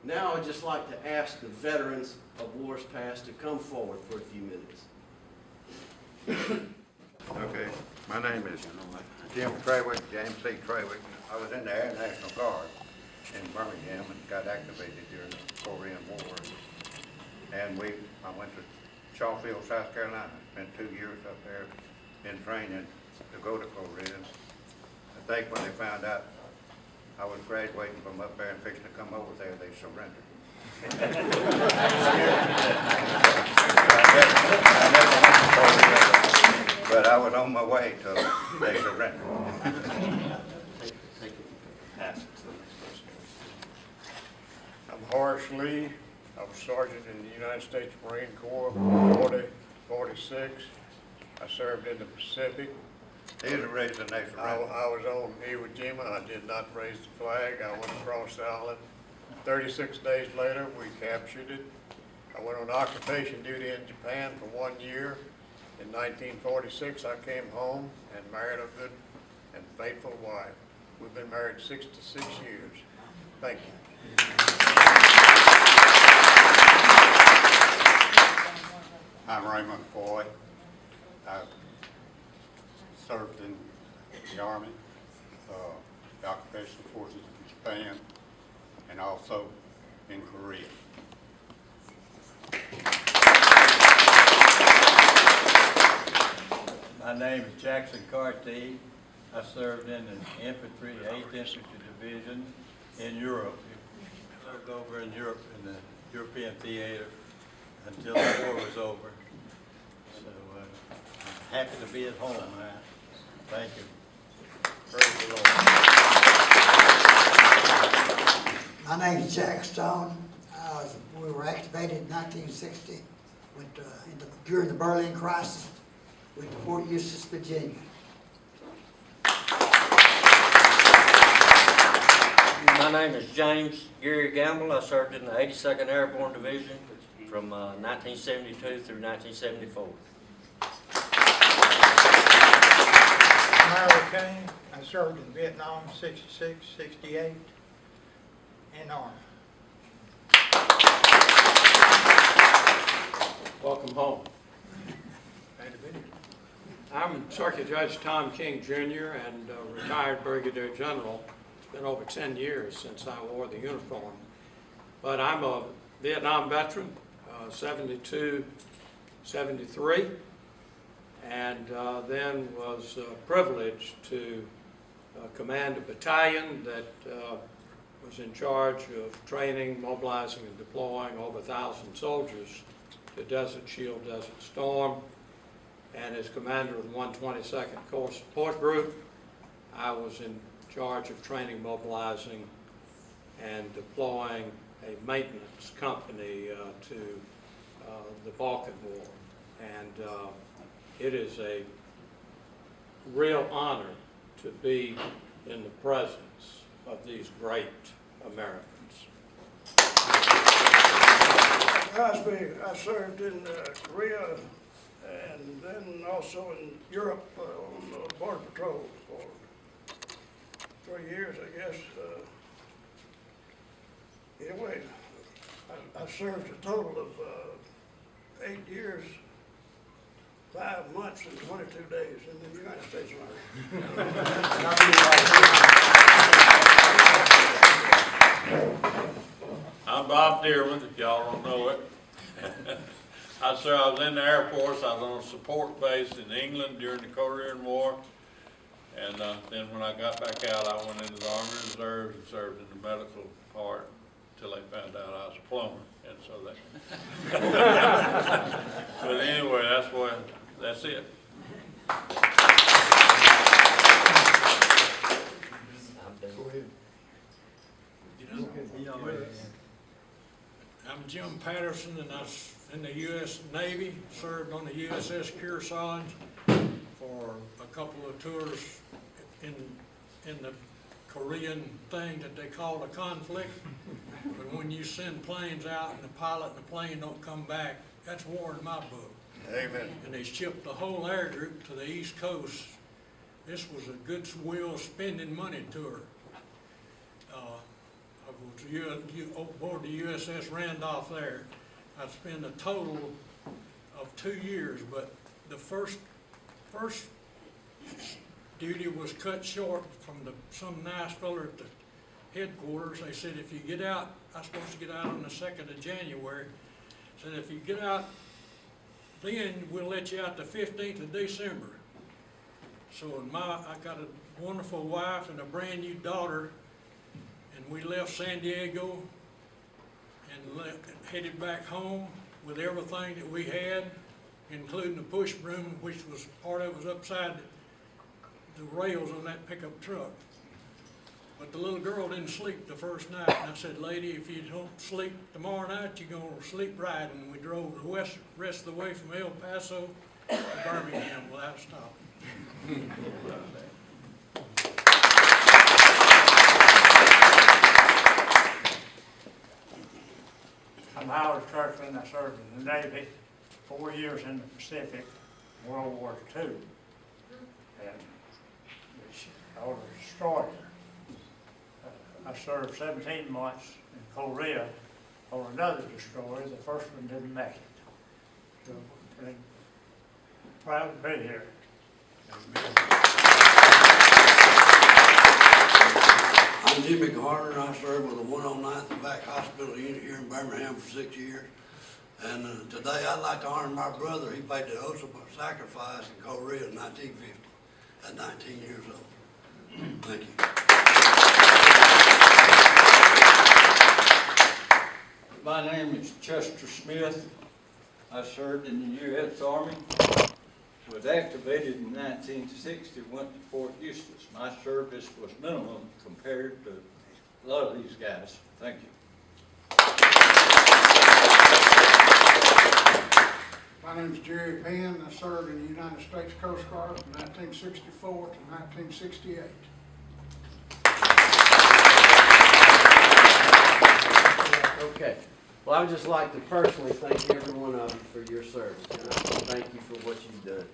Now I'd just like to ask the veterans of wars past to come forward for a few minutes. Okay, my name is Jim Trawick, James C. Trawick. I was in the Air National Guard in Birmingham and got activated during the Korean War. And I went to Shawfield, South Carolina. Spent 2 years up there in training to go to Korea. I think when they found out I was graduating from up there and fixing to come over there, they surrendered. I never went to Korea, but I was on my way till they surrendered. I'm Horace Lee. I was sergeant in the United States Marine Corps, 46. I served in the Pacific. He's a reason they surrendered. I was on Iwo Jima. I did not raise the flag. I went across the island. 36 days later, we captured it. I went on occupation duty in Japan for 1 year. In 1946, I came home and married a good and faithful wife. We've been married 66 years. Thank you. I'm Raymond Foy. I served in the Army, the Occupational Forces in Japan, and also in Korea. My name is Jackson Carty. I served in the infantry, 8th Infantry Division in Europe. Served over in Europe, in the European theater until the war was over. So I'm happy to be at home now. Thank you. Praise the Lord. My name is Jack Stone. We were activated in 1960 during the Berlin crisis with Fort Eustis, Virginia. My name is James Gary Gamble. I served in the 82nd Airborne Division from 1972 through 1974. Myra Kane. I served in Vietnam 66, 68, and Army. Welcome home. I'm Circuit Judge Tom King Jr. and retired Brigadier General. It's been over 10 years since I wore the uniform. But I'm a Vietnam veteran, 72, 73, and then was privileged to command a battalion that was in charge of training, mobilizing, and deploying over 1,000 soldiers to Desert Shield, Desert Storm. And as commander of the 122nd Corps Support Group, I was in charge of training, mobilizing, and deploying a maintenance company to the Balkan War. And it is a real honor to be in the presence of these great Americans. I served in Korea and then also in Europe on the Border Patrol for 3 years, I guess. Anyway, I served a total of 8 years, 5 months, and 22 days in the United States Army. I'm Bob Dearman, if y'all don't know it. I was in the Air Force. I was on a support base in England during the Korean War. And then when I got back out, I went into the Army Reserves and served in the medical part until they found out I was a plumber. And so they... But anyway, that's it. I'm Jim Patterson, and I was in the U.S. Navy, served on the USS Kearsarge for a couple of tours in the Korean thing that they call a conflict. But when you send planes out and the pilot and the plane don't come back, that's war in my book. Amen. And they shipped the whole air group to the East Coast. This was a goodwill spending money tour. A aboard the USS Randolph there. I spent a total of 2 years, but the first duty was cut short from some nice fella at the headquarters. They said, if you get out, I was supposed to get out on the 2nd of January. Said, if you get out, then we'll let you out the 15th of December. So I got a wonderful wife and a brand new daughter, and we left San Diego and headed back home with everything that we had, including the push broom, which was part of it was upside the rails on that pickup truck. But the little girl didn't sleep the first night, and I said, lady, if you don't sleep tomorrow night, you're gonna sleep riding. And we drove the rest of the way from El Paso to Birmingham without stopping. I'm Howard Kirkland. I served in the Navy, 4 years in the Pacific, World War II. And I was a destroyer. I served 17 months in Korea on another destroyer. The first one didn't make it. So, I'm proud to be here. I'm Jimmy Carter, and I served with the 109th Vac Hospital unit here in Birmingham for 6 years. And today I'd like to honor my brother. He paid the ultimate sacrifice in Korea in 1950 at 19 years old. Thank you. My name is Chester Smith. I served in the U.S. Army, was activated in 1960, went to Fort Eustis. My service was minimum compared to a lot of these guys. Thank you. My name is Jerry Penn. I served in the United States Coast Guard from 1964 to 1968. Okay. Well, I would just like to personally thank every one of you for your service. And I thank you for what you've done.